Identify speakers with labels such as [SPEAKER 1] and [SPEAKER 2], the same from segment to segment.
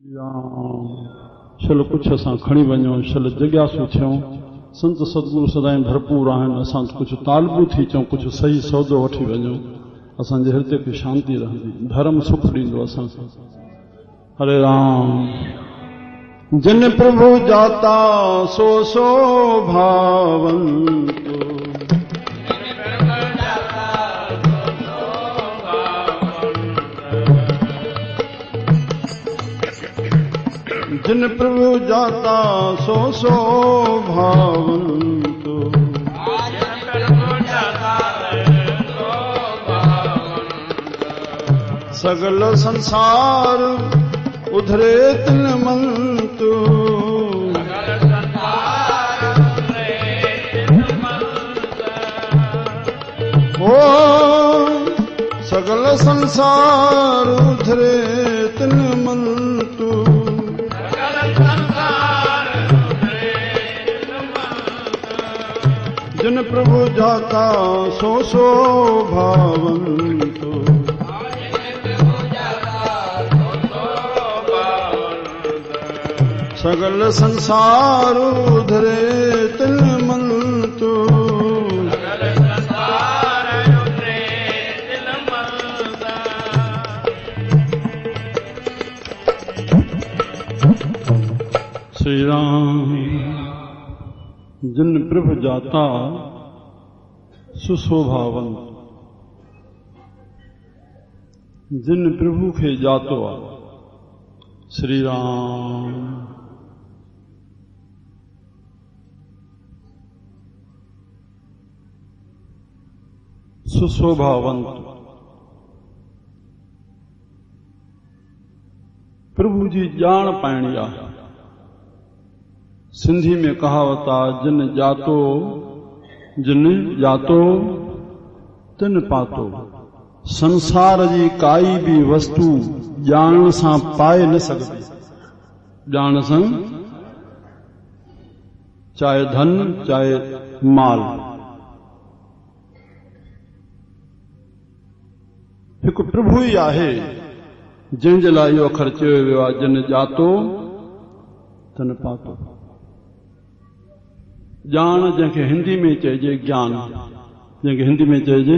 [SPEAKER 1] शल कुछ असां खणी वञूं, शल जिज्ञासू थियूं। संत सतगुरु सदाईं भरपूर आहिनि। असां कुझु तालबू थी चऊं, कुझु सही सौदो वठी वञूं, असांजे हृदय खे शांती रहंदी, धर्म सुख ॾींदो असांखे। हरे राम। जिन प्रभु जाता सो सो भावंत, जिन प्रभु जाता सो सो भावंत, सगल संसार उधरे तिन मंत, ओ सगल संसार उधरे तिन मंत, जिन प्रभु जाता सो सो भावंत, सगल संसार उधरे तिन मंत, श्री राम। जिन प्रभु जाता सुशोभावंत, जिन प्रभु खे जातो आ श्री राम। सुशोभावंत प्रभु जी जान पाइणी आहे। सिंधी में कहावत आ, जिन जातो तिन पातो। संसार जी काई भी वस्तु ॼाण सां पाए न सघंदी, ॼाण सां, चाहे धन चाहे माल। हिकु प्रभु ई आहे जंहिंजे लाइ इहो अखर चयो वियो आहे, जिन जातो तिन पातो। ॼाण जंहिंखे हिंदी में चइजे ज्ञान, जंहिंखे हिंदी में चइजे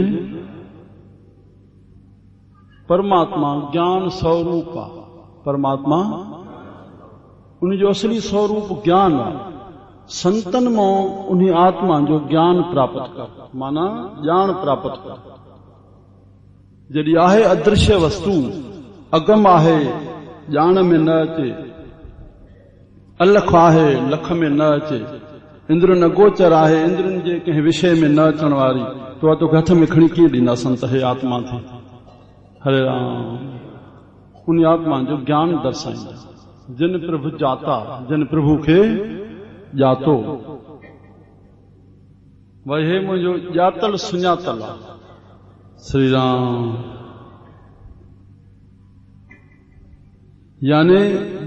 [SPEAKER 1] परमात्मा ज्ञान स्वरूप आहे। परमात्मा उन जो असली स्वरूप ज्ञान आहे। संतन मां उन आत्मा जो ज्ञान प्राप्त कर, माना ॼाण प्राप्त कर। जॾहिं आहे अदृश्य वस्तु, अगम आहे, ॼाण में न अचे। अलख आहे, लख में न अचे। इंद्र न गोचर आहे, इंद्रनि जे कंहिं विषय में न अचण वारी, तो तोखे हथ में खणी कीअं ॾींदा संत, हे आत्मा थी। हरे राम। उन आत्मा जो ज्ञान दर्शाईंदा। जिन प्रभु जाता, जिन प्रभु खे जातो, भई हे मुंहिंजो ॼातल सुञातल आहे श्री राम। यानी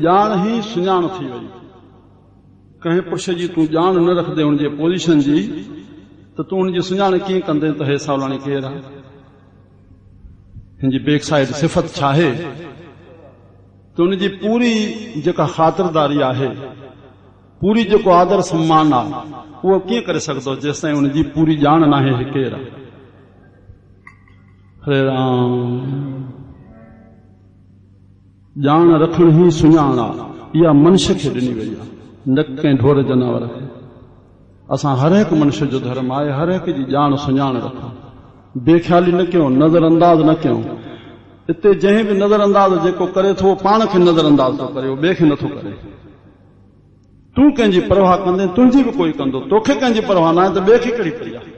[SPEAKER 1] ॼाण ही सुञाण थी वई। कंहिं पुरुष जी तूं ॼाण न रखंदे हुनजे पोज़ीशन जी, त तूं हुनजी सुञाण कीअं कंदे त हे सावलाणी केरु आहे, हिनजी बैक साइड सिफ़त छा आहे। त हुनजी पूरी जेका ख़ातिरदारी आहे, पूरी जेको आदर सम्मान आहे, उहो कीअं करे सघंदो जेसि ताईं हुनजी पूरी ॼाण न आहे केरु आहे। हरे राम। ॼाण रखण ही सुञाण आहे। इहा मनुष्य खे ॾिनी वई आहे, न कंहिं ढोर जानवर खे। असां हर हिकु मनुष्य जो धर्म आहे हर हिकु जी ॼाण सुञाण रखूं, बेख्याली न कयूं, नज़र अंदाज़ न कयूं। हिते जंहिं बि नज़र अंदाज़ जेको करे थो, पाण खे नज़र अंदाज़ थो करे, उहो ॿिए खे नथो करे। तूं कंहिंजी परवाह कंदे, तुंहिंजी बि कोई कंदो। तोखे कंहिंजी परवाह न आहे त ॿिए खे कहिड़ी पई आहे।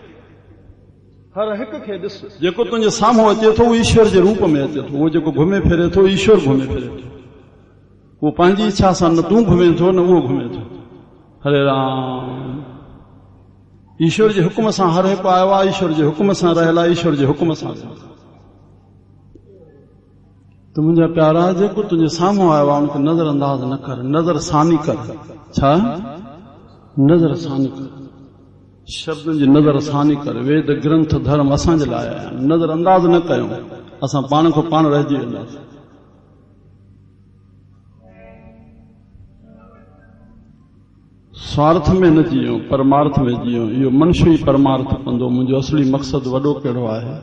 [SPEAKER 1] हर हिक खे ॾिस, जेको तुंहिंजे साम्हूं अचे थो उहो ईश्वर जे रूप में अचे थो। उहो जेको घुमे फिरे थो, ईश्वर घुमे फिरे थो। उहो पंहिंजी इच्छा सां न तूं घुमे थो, न उहो घुमे थो। हरे राम। ईश्वर जे हुकुम सां हर हिकु आयो आहे, ईश्वर जे हुकुम सां रहियल आहे, ईश्वर जे हुकुम सां रहियल आहे। त मुंहिंजा प्यारा, जेको तुंहिंजे साम्हूं आयो आहे उनखे नज़र अंदाज़ न कर, नज़र सानी कर। छा? नज़र सानी कर। शब्दनि जी नज़र सानी कर। वेद ग्रंथ धर्म असांजे लाइ आहिनि, नज़र अंदाज़ न कयूं, असां पाण खां पाण रहिजी वेंदासीं। स्वार्थ में न जियो, परमार्थ में जियो। इहो मनुष्य ई परमार्थ कंदो। मुंहिंजो असली मक़सदु वॾो कहिड़ो आहे?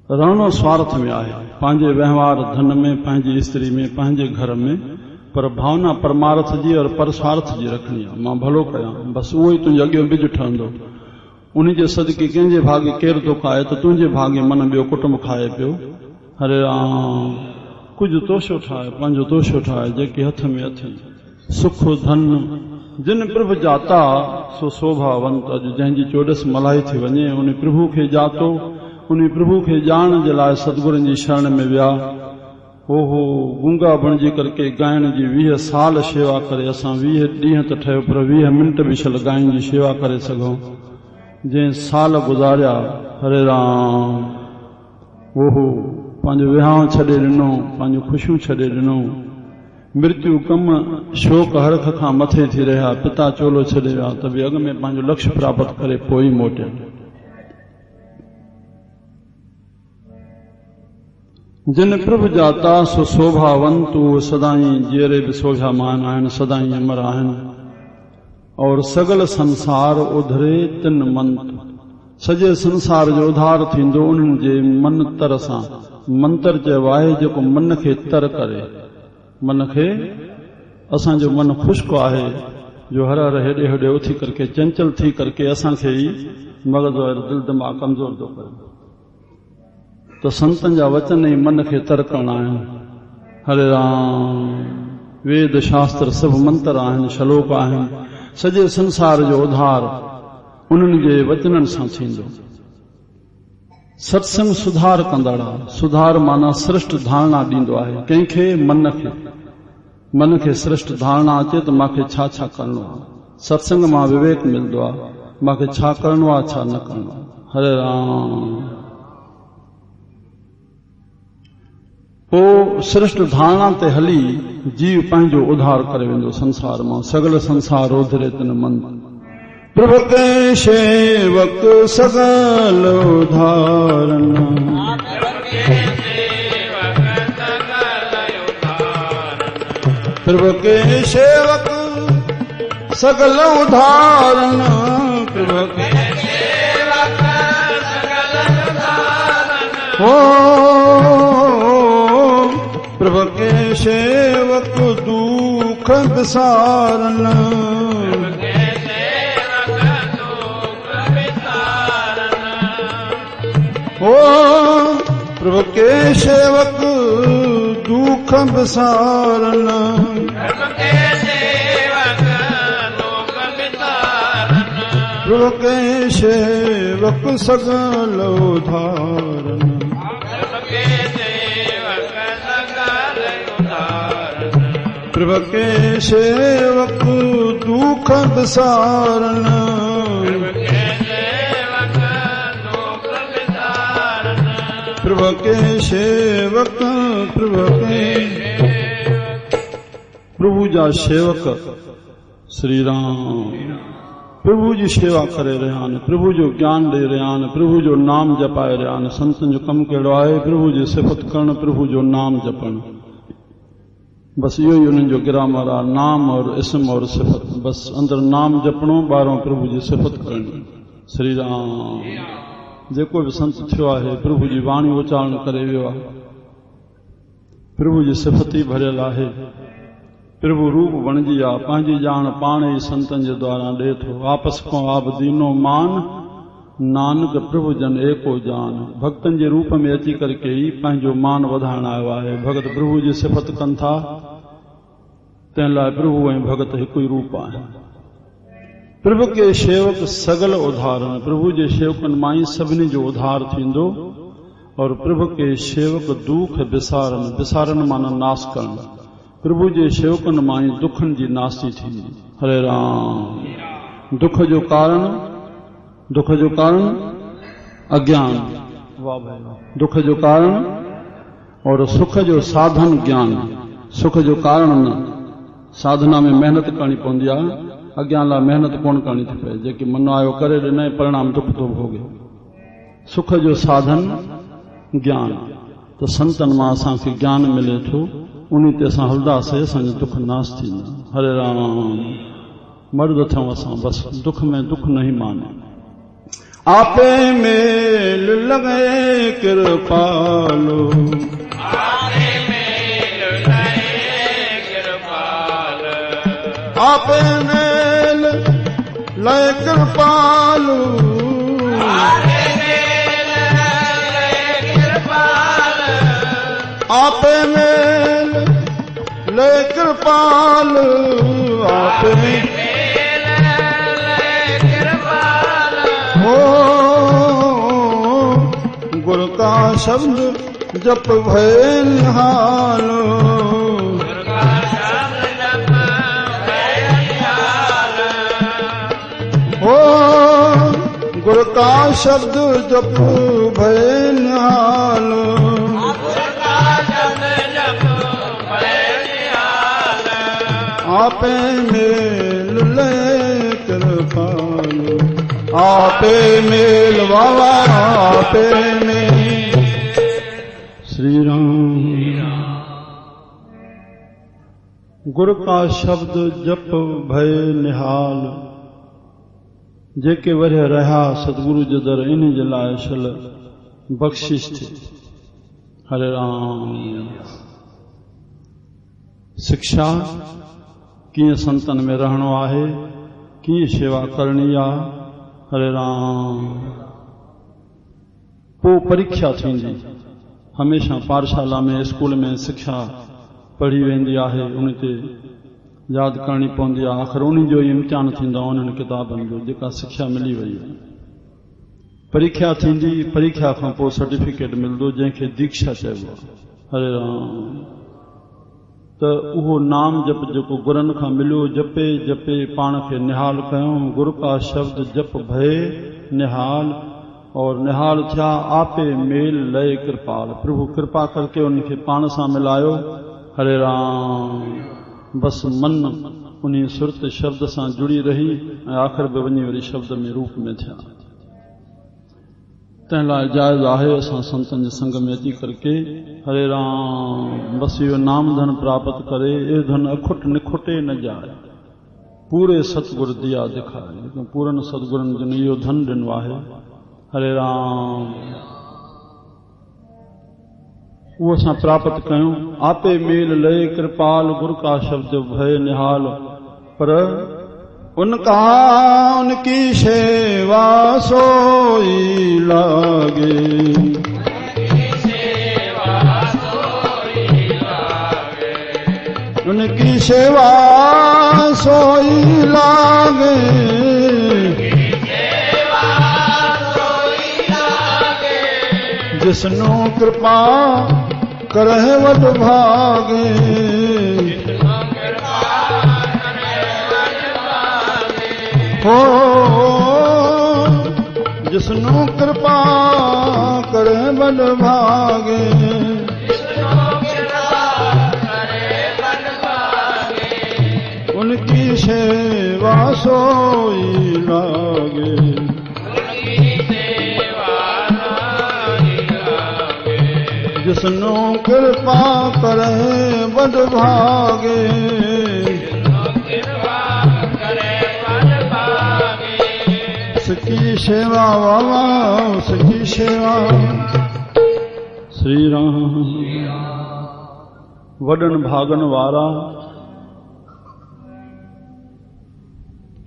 [SPEAKER 1] रहणो स्वार्थ में आहे, पंहिंजे व्यवहार धन में, पंहिंजी स्त्री में, पंहिंजे घर में, पर भावना परमार्थ जी और परस्वार्थ जी रखणी आहे। मां भलो कयां, बसि उहो ई तुंहिंजे अॻियां बिज ठहंदो। उन जे सदके कंहिंजे भाॻे केरु थो खाए त तुंहिंजे भाॻे मन ॿियो कुटुंब खाए पियो। हरे राम। कुझु तोशो ठाहे, पंहिंजो तोशो ठाहे, जेके हथ में अथई। सुख धन जिन प्रभु जाता सो शोभावंत। अॼु जंहिंजी चोॾस मल्हाई थी वञे, उन प्रभु खे जातो, उन प्रभु खे ॼाण जे लाइ सतगुरुनि जी शरण में विया। ओहो गूंगा बणिजी करके ॻाइण जी 20 साल शेवा करे असां 20 ॾींहं त ठहियो, पर 20 मिंट बि छल ॻाइण जी शेवा करे सघूं। जंहिं साल गुज़ारिया, हरे राम, ओहो पंहिंजो विहांउ छॾे ॾिनो, पंहिंजो ख़ुशियूं छॾे ॾिनो। मृत्यु कम शोक हरख खां मथे थी रहिया, पिता चोलो छॾे विया त बि अॻ में पंहिंजो लक्ष्य प्राप्त करे पोइ मोटिया। जिन प्रभु जाता सो शोभावंत, उहे सदाई जीअरे बि शोभामान आहिनि, सदाई अमर आहिनि। और सगल संसार उधरे तिन मंत। सॼे संसार जो उधार थींदो उन्हनि जे मन तर सां। मंत्र चयो आहे जेको मन खे तर करे। मन खे, असांजो मन खुश्क आहे जो हर हर हेॾे होॾे उथी करके चंचल थी करके असांखे ई मग़ज़ और दिल दिमाग़ कमज़ोर थो करे। तो संतन जा वचन ई मन खे तर करणा आहिनि। हरे राम। वेद शास्त्र सभु मंत्र आहिनि, श्लोक आहिनि। सॼे संसार जो उधार उन्हनि जे वचननि सां थींदो। सत्संग सुधार कंदड़। सुधार माना श्रेष्ठ धारणा ॾींदो आहे कंहिंखे, मन खे। मन खे श्रेष्ठ धारणा अचे त मूंखे छा छा करणो आहे। सत्संग मां विवेक मिलंदो आहे, मूंखे छा करणो आहे, छा न करणो आहे। हरे राम। पोइ श्रेष्ठ धारणा ते हली जीव पंहिंजो उधार करे वेंदो संसार मां। सगल संसार उधरे तिन मन। प्रभु के सेवक सगल उधारन। प्रभु के सेवक सगल उधारन। प्रभु के सेवक सगल उधारन। प्रभु के सेवक दुख विसारन। प्रभु के सेवक दुख विसारन। प्रभु के सेवक सगल उधारन। प्रभु के सेवक दुख विसारन। प्रभु के सेवक, प्रभु जा सेवक श्री राम प्रभु जी सेवा करे रहिया आहिनि, प्रभु जो ज्ञान ॾेई रहिया आहिनि, प्रभु जो नाम जपाए रहिया आहिनि। संतनि जो कमु कहिड़ो आहे? प्रभु जी सिफ़त करणु, प्रभु जो नाम जपणु। बस इहो ई उन्हनि जो ग्रामर आहे, नाम और इस्म और सिफ़त। बस अंदर नाम जपणो, ॿाहिरों प्रभु जी सिफ़त करणी। श्री राम। जेको बि संत थियो आहे प्रभु जी वाणी उचारण करे वियो आहे, प्रभु जी सिफ़त ई भरियल आहे। प्रभु रूप बणिजी आहे, पंहिंजी ॼाण पाण ई संतनि जे द्वारा ॾिए थो। आपस को आप दीनो मान, नानक प्रभु जन एको जान। भक्तनि जे रूप में अची करके ई पंहिंजो मान वधाइण आयो आहे। भगत प्रभु जी सिफ़त कनि था, तंहिं लाइ प्रभु ऐं भगत हिकु ई रूप आहे। प्रभु के सेवक सगल उधारन। प्रभु जे सेवकनि मां ई सभिनी जो उधार थींदो। और प्रभु के सेवक दुख विसारन। विसारन माना नाश करण। प्रभु जे सेवकनि मां ई दुखनि जी नास्ती थींदी। हरे राम। दुख जो कारण, दुख जो कारण अज्ञान। वाह भाई। दुख जो कारण और सुख जो साधन ज्ञान। सुख जो कारण न, साधना में मेहनत करणी पवंदी आहे, अज्ञान लाइ मेहनत कोन करणी थी पए। जेकी मन आयो करे ॾिनई, परिणाम दुख थो भोगे। सुख जो साधन ज्ञान। त संतनि मां असांखे ज्ञान मिले थो, उन ते असां हलंदासीं, असांजो दुख नाश थींदा। हरे राम। मर्द थियूं असां, बस दुख में दुख नहीं माने। आपे मेल लगे कृपालो,
[SPEAKER 2] आपे मेल लगे कृपाल,
[SPEAKER 1] आपे मेल लगे कृपालो,
[SPEAKER 2] आपे मेल लगे कृपाल,
[SPEAKER 1] आपे मेल लगे कृपाल, आपे
[SPEAKER 2] मेल लगे कृपाल,
[SPEAKER 1] हो गुरु का शब्द जप भय निहालो,
[SPEAKER 2] दुर्गा शब्द जप भय निहाल,
[SPEAKER 1] हो गुरु का शब्द जप भय निहालो,
[SPEAKER 2] दुर्गा शब्द जप भय निहाल,
[SPEAKER 1] आपे मेल ले कृपालो, आपे मेल बाबा, आपे मेल। श्री राम। गुरु का शब्द जप भय निहाल, जेके वरिया रहा सतगुरु जे दर इन जे लाइ शल बख्शिश थी। हरे राम। शिक्षा कीअं संतन में रहणो आहे, कीअं शेवा करणी आहे। हरे राम। पोइ परीक्षा थींदी। हमेशा पाठशाला में स्कूल में शिक्षा पढ़ी वेंदी आहे, उन ते यादि करणी पवंदी आहे। आख़िर उन जो ई इम्तिहान थींदो आहे, उन्हनि किताबनि जो जेका शिक्षा मिली वई आहे। परीक्षा थींदी, परीक्षा खां पोइ सर्टिफिकेट मिलंदो जंहिंखे दीक्षा चइबो आहे। हरे राम। त उहो नाम जप जेको गुरनि खां मिलियो, जपे जपे पाण खे निहाल कयूं। गुरु का शब्द जप भय निहाल, और निहाल थिया आपे मेल लय कृपाल। प्रभु कृपा करके उनखे पाण सां मिलायो। हरे राम। बस मन उन्हीं सुरत शब्द सां जुड़ी रही ऐं आख़िर बि वञी वरी शब्द में रूप में थिया। तंहिं लाइ जाइज़ आहे असां संतनि जे संग में अची करके हरे राम बस इहो नाम धन प्राप्त करे। ये धन अखुट निखुटे न जाए, पूरे सतगुरु दिया दिखाए। लेकिन पूरन सतगुरनि जन इहो धन ॾिनो आहे। हरे राम। उहो असां प्राप्त कयूं। आपे मेल लय कृपाल, गुरु का शब्द भय निहाल। पर उनकी सेवा सोई लागे, उनकी सेवा सोई लागे, जिसनु कृपा करहि वड भागे, हो जिसनु कृपा करहि वड भागे, उनकी सेवा सोई लागे, जिसनु कृपा करहि वड भागे, उसकी सेवा वावा उसकी सेवा। श्री राम। वडन भागन वारा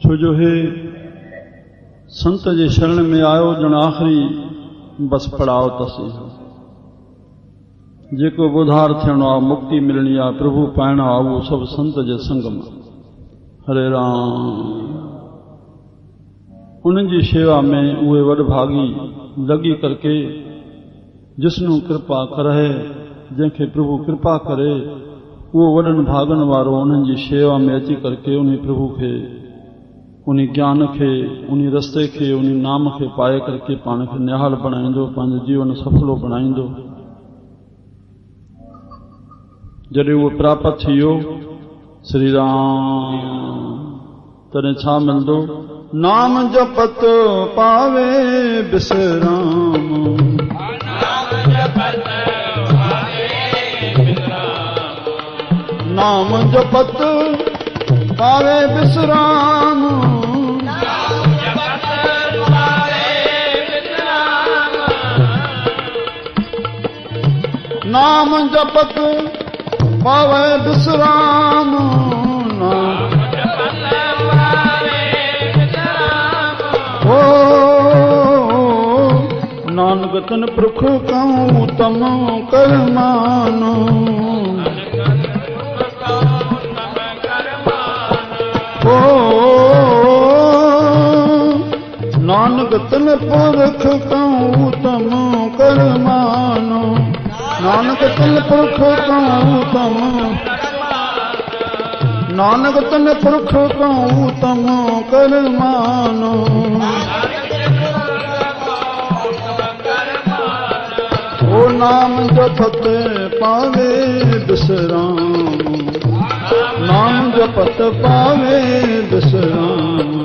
[SPEAKER 1] छो हे संत जे शरण में आयो ॼण आख़िरी बस पड़ाव तसी। जेको बुधार थियणो आहे, मुक्ति मिलणी आहे, प्रभु पाइणो आहे, उहो सभु संत जे संग में। हरे राम। उन्हनि जी शेवा में उहे वडभागी लगी करके जिसनु कृपा करे, जंहिंखे प्रभु कृपा करे उहो वडन भागन वारो उन्हनि जी शेवा में अची करके उन प्रभु खे, उन ज्ञान खे, उन रस्ते खे, उन नाम खे पाए करके पाण खे निहाल बणाईंदो, पंहिंजो जीवन सफलो बणाईंदो। जॾहिं उहो प्राप्त थी वियो श्री राम, तॾहिं छा मिलंदो? नाम जपत पावे बिसराम, नाम जपत पावे विश्राम नाम जपत पावे विश्राम ओ नानक तन पुरख कहूँ तम कर मानो ओ नानक तन पुरख कहूँ तम कर मानो नानक तन पुरख कहूँ तम नानक तन पुरख कहूँ तम कर मानो ओ नाम जपत पावे विश्राम नाम जपत पावे विश्राम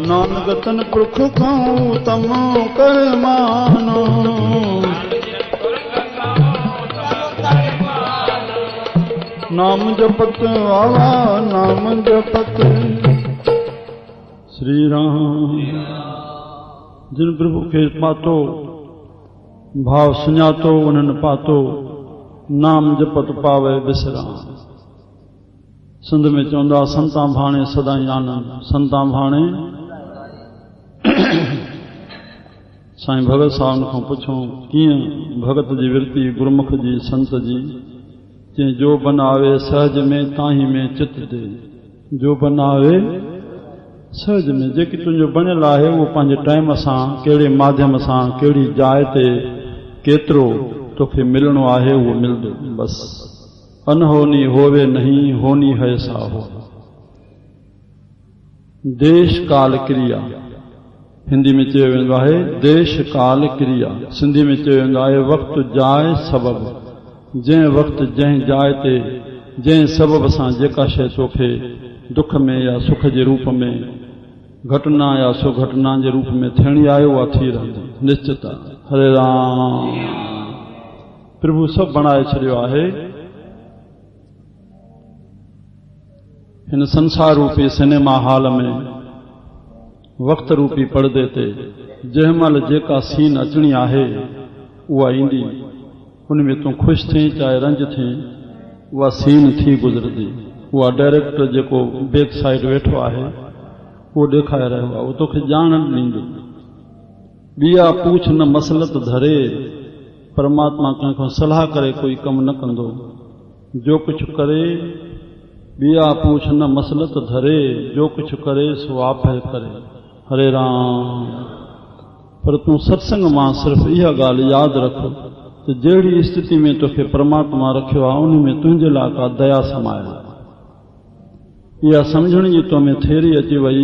[SPEAKER 1] नानक तन पुरख कहूँ तम कर मानो नाम जपत आवा नाम जपत श्री राम जिन प्रभु खे पातो भाव सुञातो उन्हनि पातो नाम जपत पावे विश्राम सिंध में चवंदा संता भाणे सदाई आनंद संता भाणे साईं भगत साहब खां पुछूं कीअं भगत जी विरती गुरमुख जी संत जी जे जो बनावे सहज में ताही में चित दे जो बनावे सहज में जेकी तुंहिंजो बणियल आहे उहो पंहिंजे टाइम सां कहिड़े माध्यम सां कहिड़ी जाइ ते केतिरो तोखे मिलणो आहे उहो मिलंदो बस अनहोनी होवे नहीं होनी है सा हो देश काल क्रिया हिंदी में चयो वेंदो आहे देश काल क्रिया सिंधी में चयो वेंदो आहे वक़्तु जाइ सबब जंहिं वक़्तु जंहिं जाइ ते जंहिं सबब सां जेका शइ तोखे दुख में या सुख जे रूप में घटना या सुघटना जे रूप में थियणी आहे उहा थी रहंदी निश्चित आहे हरे राम प्रभु सभु बणाए छॾियो आहे हिन संसार रूपी सिनेमा हॉल में वक़्त रूपी पर्दे ते जंहिं महिल जेका सीन अचणी आहे उहा ईंदी उनमें तूं ख़ुशि थी चाहे रंज थी उहा सीन थी गुज़रंदी उहा डायरेक्टर जेको बैक साइड वेठो आहे उहो ॾेखारे रहियो आहे उहो तोखे ॼाण ॾींदो ॿिया पूछ न मसलत धरे परमात्मा कंहिंखां सलाह करे कोई कमु न कंदो जो कुझु करे ॿिया पूछ न मसलत धरे जो कुझु करे सो आपे करे हरे राम पर तूं सत्संग मां सिर्फ़ु इहा ॻाल्हि यादि रख त जहिड़ी स्थिति में तोखे परमात्मा रखियो आहे उन में तुंहिंजे लाइ का दया समायल इहा सम्झण जी तो में थेरी अची वई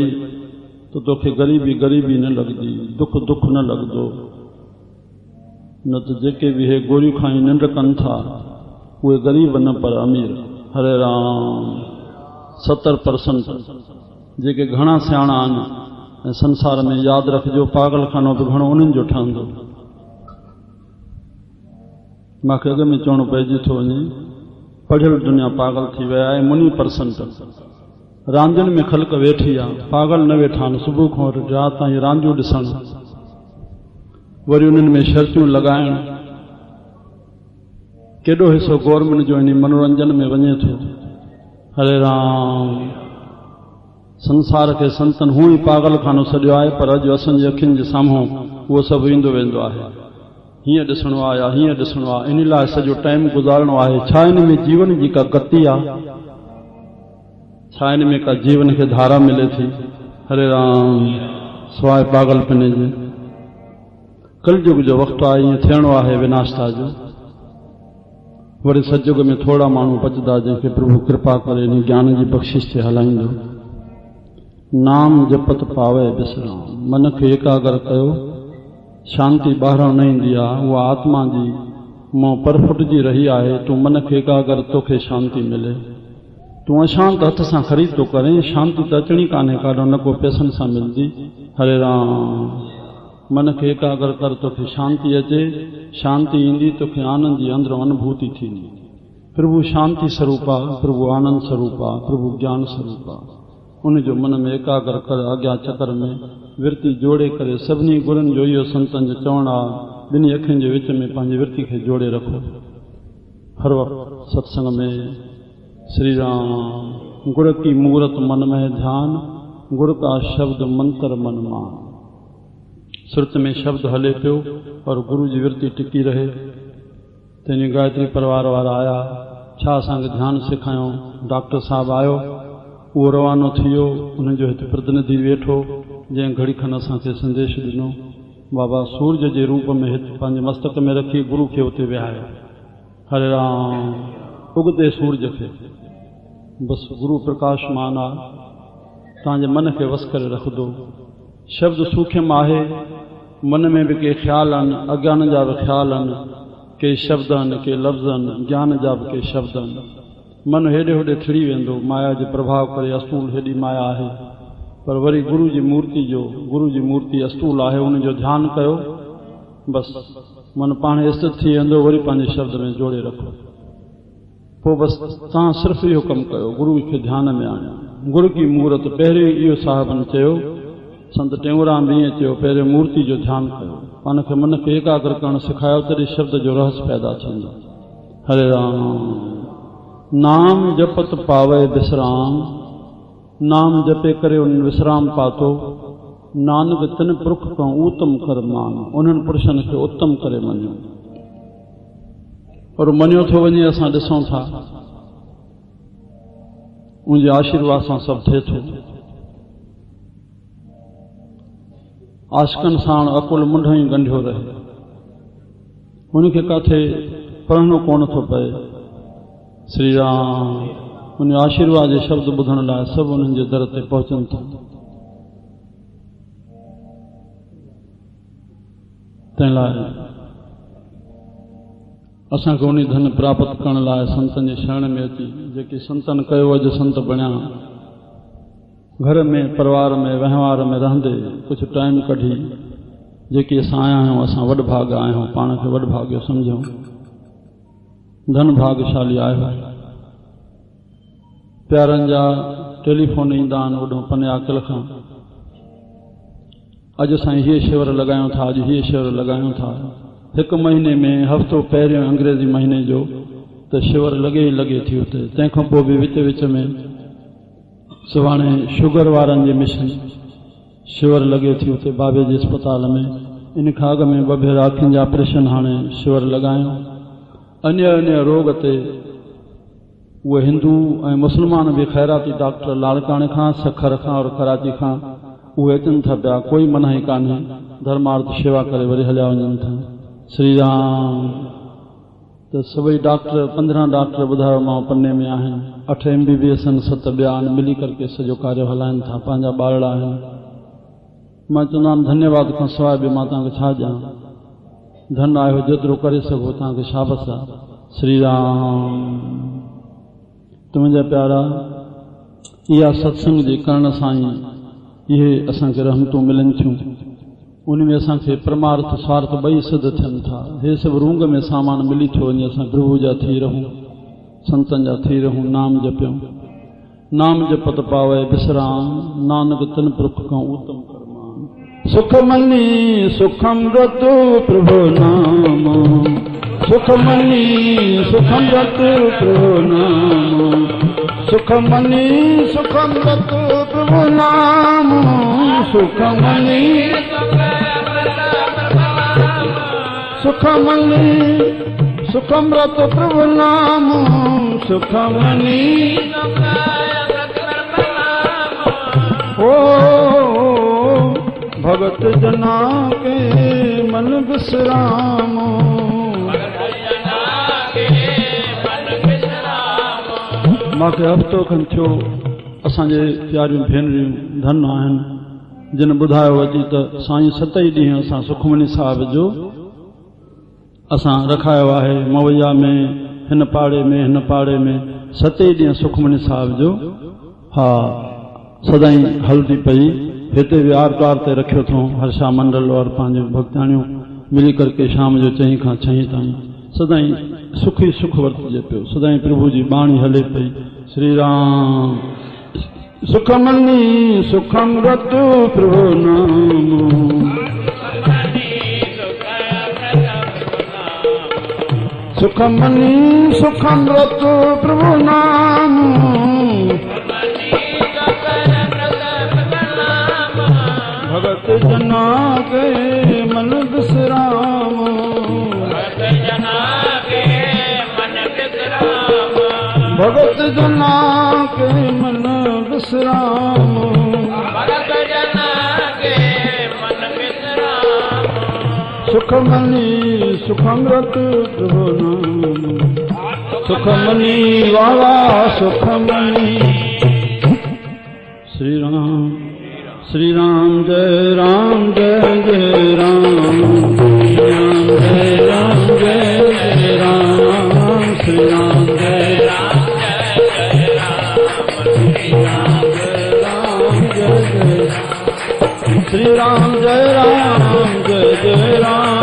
[SPEAKER 1] त तोखे ग़रीबी ग़रीबी न लॻंदी दुख दुख न लॻंदो न त जेके बि हे गोरियूं खाई निंड कनि था उहे ग़रीब न पर अमीर हरे राम 70% जेके घणा सियाणा आहिनि ऐं संसार में यादि रखिजो पागलखानो बि घणो उन्हनि जो ठहंदो मूंखे अॻ में चवणो पइजी थो वञे पढ़ियल दुनिया पागल थी विया आहे मुनी परसेंट रांदियुनि में ख़ल्क वेठी आहे पागल न वेठा आहिनि सुबुह खां वठी राति ताईं रांदियूं ॾिसणु वरी उन्हनि में शर्तियूं लॻाइण केॾो हिसो गवर्नमेंट जो इन मनोरंजन में वञे थो हरे राम संसार खे संतनि हूअं ई पागलखानो सॼो आहे पर अॼु असांजी अखियुनि जे साम्हूं उहो सभु ईंदो वेंदो आहे हीअं ॾिसणो आहे या हीअं ॾिसणो आहे इन लाइ सॼो टाइम गुज़ारणो आहे छा इन में जीवन जी का गति आहे छा इन में का जीवन खे धारा मिले थी हरे राम सवाइ पागलपने जे कलयुग जो वक़्तु आहे ईअं थियणो आहे विनाशता जो वरी सतयुग में थोड़ा माण्हू बचदा जंहिंखे प्रभु कृपा करे इन ज्ञान जी बख़्शिश ते हलाईंदो नाम जपत पावे विश्राम मन खे एकाग्र कयो शांति ॿाहिरां न ईंदी आहे उहा आत्मा जी मों परफुटजी रही आहे तूं मन खे एकाग्र तोखे शांति मिले तूं अशांत हथ सां ख़रीद थो करें शांति त अचणी कान्हे काॾो न को पैसनि सां मिलंदी हरे राम मन खे एकाग्र कर तोखे शांति अचे शांति ईंदी तोखे आनंद जी अंदरो अनुभूति थींदी प्रभु शांति स्वरूपा, प्रभु आनंद स्वरूपा, प्रभु ज्ञान स्वरूपा। उन जो मन में एकाग्र कर आज्ञा चक्र में विरती जोड़े करे सभिनी गुरनि जो इहो संतन जो चवण आहे, ॿिन्ही अखियुनि जे विच में पंहिंजी विरती खे जोड़े रखो। हर वक्त सत्संग में श्री राम गुर की मूरत मन में ध्यान, गुर का शब्द मंत्र मन मान। सुरत में शब्द हले पियो और गुरु जी विरती टिकी रहे। तेनी गायत्री परिवार वारा आया, छा असांखे ध्यान सिखायूं। डॉक्टर साहब आयो, उहो रवानो थी वियो। उन्हनि जो हिते प्रतिनिधि वेठो, जंहिं घड़ी खनि असांखे संदेश ॾिनो। बाबा सूरज जे रूप में हिते पंहिंजे मस्तक में रखी गुरु खे उते विहायो। हरे राम उगते सूरज खे बसि गुरु प्रकाशमान आहे, तव्हांजे मन खे वस करे रखंदो। शब्द सूक्ष्म आहे, मन में भी के ख्याल आहिनि, अज्ञान जा भी ख्याल आहिनि, के शब्द आहिनि, के लफ़्ज़ आहिनि, ज्ञान जा भी के शब्द आहिनि। मन हेॾे होॾे थिड़ी वेंदो, माया जे प्रभाव करे अस्तूल हेॾी माया आहे। पर वरी गुरु जी मूर्ति अस्तूल आहे, उन जो ध्यानु कयो, बसि मन पाण स्थित थी वेंदो। वरी पंहिंजे शब्द में जोड़े रखो, पोइ बसि तव्हां सिर्फ़ु इहो कमु कयो, गुरु खे ध्यान में आणियो। गुरु की मूर्त पहिरियों इहो साहिबनि चयो, संत टेऊंराम बि ईअं चयो, पहिरियों मूर्ति जो ध्यानु कयो, पाण खे मन खे एकाग्र करणु सिखायो, तॾहिं शब्द जो रहस्य पैदा थींदो। हरे राम नाम जपत पावे विश्राम, नाम जपे करे उन विश्राम पातो। नानक तिन पुरख खां उत्तम कर मान, उन्हनि पुरुषनि खे उत्तम करे मञियो। और मञियो थो वञे, असां ॾिसूं था उनजे आशीर्वाद सां सभु थिए थो। आशिकनि साण अकुल मुंड ई ॻंढियो रहे, उनखे काथे पढ़णो कोन थो पए। श्री राम उन आशीर्वाद जे शब्द ॿुधण लाइ सभु उन्हनि जे दर ते पहुचनि था। तंहिं लाइ असांखे उन धन प्राप्त करण लाइ संतनि जी शरण में अची, जेके संतनि कयो अॼु संत बणिया, घर में परिवार में वहिंवार में रहंदे कुझु टाइम कढी जेके असां आया आहियूं, असां वॾ भाग आया आहियूं, पाण खे वॾ भाग्य सम्झूं, धन भाग्यशाली आयो आहे। प्यारनि जा टेलीफोन ईंदा आहिनि ओॾो पने आकल खां, अॼु असां हीअ शिविर लॻायूं था, अॼु हीअ शिविर लॻायूं था। हिकु महीने में हफ़्तो पहिरियों अंग्रेज़ी महीने जो त शिविर लॻे ई लॻे थी उते। तंहिंखां पोइ बि विच विच में सुभाणे शुगर वारनि जे मिशन शिविर लॻे थी उते बाबे जे अस्पताल में। इन खां अॻु में ॿ भेरा अखियुनि जा ऑपरेशन हाणे शिविर लॻायूं। अन्य रोग ते उहे हिंदू ऐं मुस्लमान बि ख़ैराती डॉक्टर लाड़काणे खां, सखर खां और कराची खां उहे अचनि था पिया, कोई मनाही कान्हे, धर्मार्थ शेवा करे वरी हलिया वञनि था। श्री राम त सभई डॉक्टर 15 डॉक्टर ॿुधायो मां पन्ने में आहिनि, 8 MBBS आहिनि, 7 ॿिया आहिनि, मिली करके सॼो कार्य हलाइनि था, पंहिंजा ॿारड़ा आहिनि। मां चवंदो आहियां धन्यवाद खां सवाइ बि मां तव्हांखे छा ॾियां। धन आयो जेतिरो करे सघो, तव्हांखे शाबस आहे। श्री राम तुंहिंजा प्यारा, इहा सत्संग जे करण सां ई इहे असांखे रहमतूं मिलनि थियूं। उन में असांखे परमार्थ स्वार्थ ॿई सिद्ध थियनि था। हे सभु रूंग में सामान मिली थो वञे, असां प्रभु जा थी रहूं, संतनि जा थी रहूं, नाम जपियूं। नाम जपत पावे विश्राम, नानक तिन पुरख खां उत्तम करमान। सुख मनी सुखम रतु प्रभु नाम, सुख मनी सुखम रतु प्रभु नाम, सुख मनी सुखम रतु प्रभु नाम, सुख मनी सुख मनी सुखम रतु प्रभु नाम, सुख मनी ओ भगत जना के मन विश्राम, मूंखे हफ़्तो खनि थियो असांजे प्यारियूं भेनरियूं धन आहिनि जिन ॿुधायो अची त साईं 7 ई ॾींहं असां सुखमनी साहिब जो असां रखायो आहे। मवैया में हिन पाड़े में 7 ई ॾींहं सुखमनी साहिब जो हा सदाई हलंदी पई। हिते बि आर्तवार ते रखियो अथऊं हर्षा मंडल और पंहिंजो भक्ताणियूं मिली करके शाम जो 4 खां 6 ताईं सदाई सुखी सुख वर्तजे पियो सदाई प्रभु जी बाणी हले पई श्री राम सुखमनी सुखमृत प्रभु नाम सुखमनी सुखमृत प्रभु नाम भगत जना के मन विश्राम भगत जना के मन विश्राम सुखमनी सुखमृत प्रभु नाम सुखमनी वाला सुखमनी श्री राम जय राम जय जय राम जय राम जय जय राम श्री राम जय राम श्री राम जय राम जय जय राम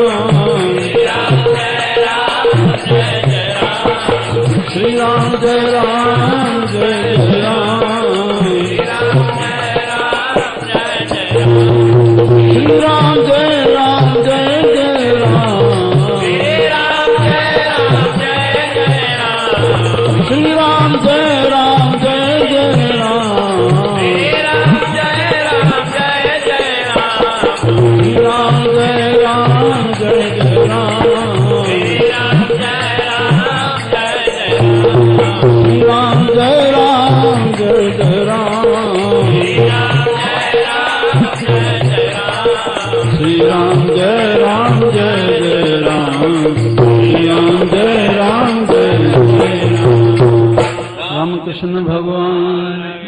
[SPEAKER 1] श्री राम जय राम जय जय राम श्री राम जय राम जय जय राम श्री राम जय राम जय जय राम श्री राम जय राम जय जय राम श्री राम जय राम जय जय राम श्री राम जय राम जय जय राम श्री राम जय राम जय जय राम रामकृष्ण भगवान